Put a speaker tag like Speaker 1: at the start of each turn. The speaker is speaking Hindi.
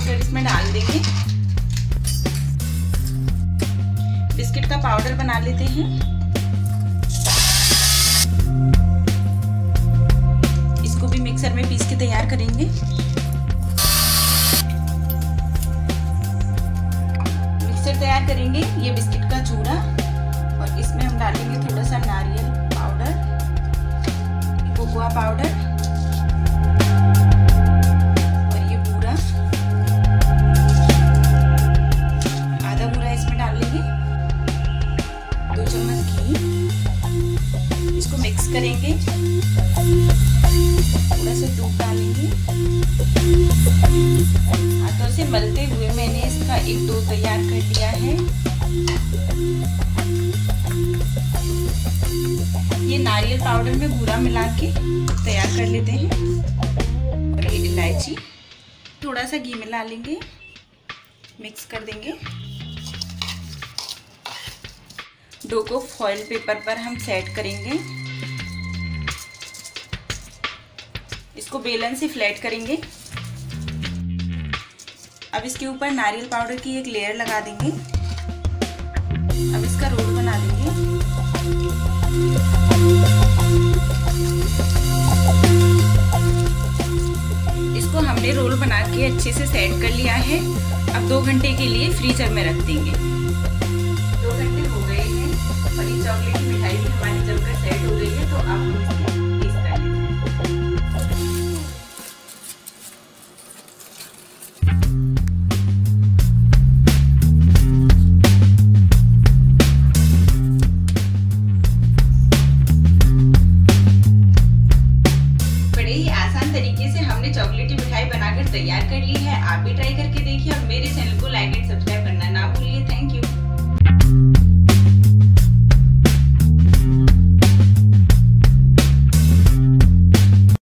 Speaker 1: तोड़कर इसमें डाल देंगे। बिस्किट का पाउडर बना लेते हैं। इसको भी मिक्सर में पीस के तैयार करेंगे। मिक्सर तैयार करेंगे ये बिस्किट का चूरा, और इसमें हम डालेंगे थोड़ा सा नारियल पाउडर, कोकोआ पाउडर और ये बूरा, आधा बूरा इसमें डाल लेंगे, 2 चम्मच घी। इसको मिक्स करेंगे। थोड़ा सा दूध डालेंगे। हाथों से मलते हुए मैंने इसका एक डो तैयार कर लिया है। ये नारियल पाउडर में बूरा मिला के तैयार कर लेते हैं। और ये इलायची, थोड़ा सा घी मिला लेंगे, मिक्स कर देंगे। डो को फॉइल पेपर पर हम सेट करेंगे। इसको बेलन से फ्लैट करेंगे। अब इसके ऊपर नारियल पाउडर की एक लेयर लगा देंगे। अब इसका रोल बना देंगे। इसको हमने रोल बना के अच्छे से सेट कर लिया है। अब 2 घंटे के लिए फ्रीजर में रख देंगे। 2 घंटे हो गए हैं और ये चॉकलेट की मिठाई भी हमारी जमकर सेट हो गई है। तो आप इसको टेस्ट कर लेते हैं। तरीके से हमने चॉकलेटी मिठाई बनाकर तैयार कर ली है। आप भी ट्राई करके देखिए और मेरे चैनल को